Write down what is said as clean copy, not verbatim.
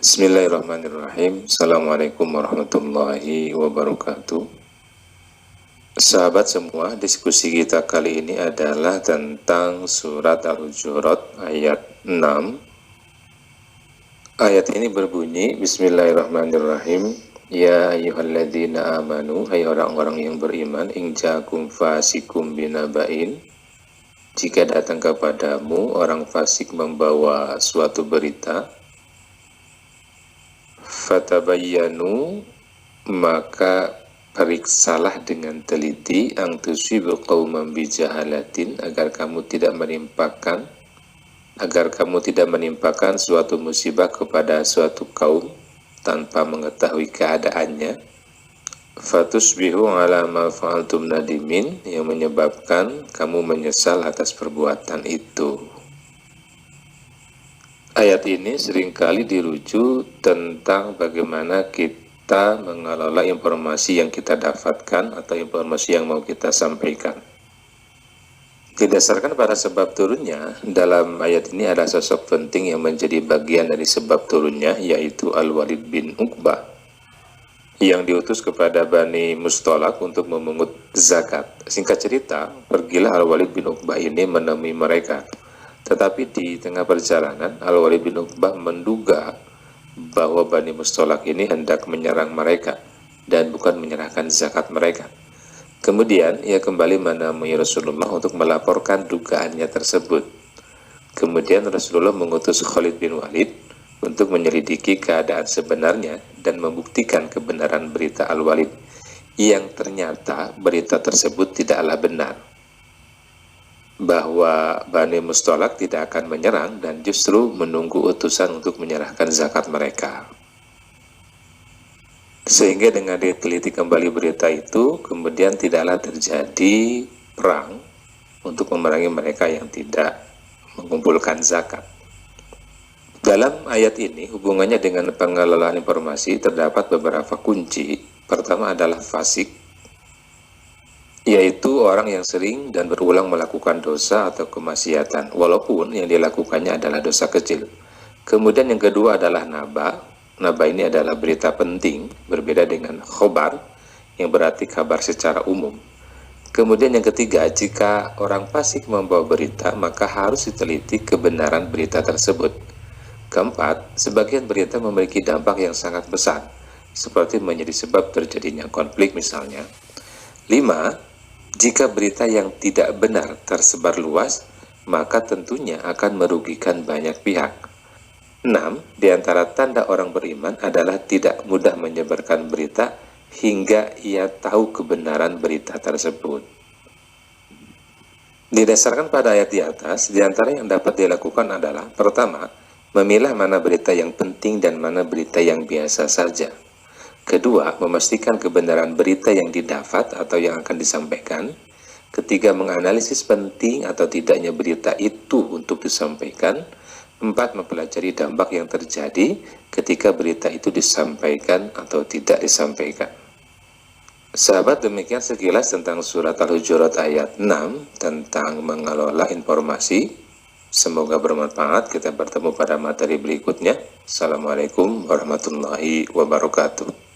Bismillahirrahmanirrahim. Assalamualaikum warahmatullahi wabarakatuh. Sahabat semua, diskusi kita kali ini adalah tentang surat Al-Hujurat ayat 6. Ayat ini berbunyi, Bismillahirrahmanirrahim. Ya ayyuhalladzina amanu, hai orang-orang yang beriman, in ja'akum fasikum binaba'in, jika datang kepadamu orang fasik membawa suatu berita, fatabayyanu, maka periksalah dengan teliti, ang tusibu qauman bijahalatin, agar kamu tidak menimpakan suatu musibah kepada suatu kaum tanpa mengetahui keadaannya, fatusbihu ala ma fa'altum nadimin, yang menyebabkan kamu menyesal atas perbuatan itu. Ayat ini seringkali dirujuk tentang bagaimana kita mengelola informasi yang kita dapatkan atau informasi yang mau kita sampaikan. Didasarkan pada sebab turunnya, dalam ayat ini ada sosok penting yang menjadi bagian dari sebab turunnya, yaitu Al-Walid bin Uqbah, yang diutus kepada Bani Mustolak untuk memungut zakat. Singkat cerita, pergilah Al-Walid bin Uqbah ini menemui mereka. Tetapi di tengah perjalanan, Al-Walid bin Uqbah menduga bahwa Bani Mustolak ini hendak menyerang mereka dan bukan menyerahkan zakat mereka. Kemudian ia kembali menemui Rasulullah untuk melaporkan dugaannya tersebut. Kemudian Rasulullah mengutus Khalid bin Walid untuk menyelidiki keadaan sebenarnya dan membuktikan kebenaran berita Al-Walid, yang ternyata berita tersebut tidaklah benar, bahwa Bani Mustolak tidak akan menyerang dan justru menunggu utusan untuk menyerahkan zakat mereka. Sehingga dengan diteliti kembali berita itu, kemudian tidaklah terjadi perang untuk memerangi mereka yang tidak mengumpulkan zakat. Dalam ayat ini, hubungannya dengan pengelolaan informasi terdapat beberapa kunci. Pertama adalah fasik, yaitu orang yang sering dan berulang melakukan dosa atau kemaksiatan, walaupun yang dilakukannya adalah dosa kecil. Kemudian yang kedua adalah naba. Naba ini adalah berita penting, berbeda dengan khobar, yang berarti kabar secara umum. Kemudian yang ketiga, jika orang fasik membawa berita, maka harus diteliti kebenaran berita tersebut. Keempat, sebagian berita memiliki dampak yang sangat besar, seperti menjadi sebab terjadinya konflik misalnya. 5, jika berita yang tidak benar tersebar luas, maka tentunya akan merugikan banyak pihak. 6, di antara tanda orang beriman adalah tidak mudah menyebarkan berita hingga ia tahu kebenaran berita tersebut. Didasarkan pada ayat di atas, di antara yang dapat dilakukan adalah, pertama, memilah mana berita yang penting dan mana berita yang biasa saja. Kedua, memastikan kebenaran berita yang didapat atau yang akan disampaikan. Ketiga, menganalisis penting atau tidaknya berita itu untuk disampaikan. 4, mempelajari dampak yang terjadi ketika berita itu disampaikan atau tidak disampaikan. Sahabat, demikian sekilas tentang surat Al-Hujurat ayat 6 tentang mengelola informasi. Semoga bermanfaat. Kita bertemu pada materi berikutnya. Assalamualaikum warahmatullahi wabarakatuh.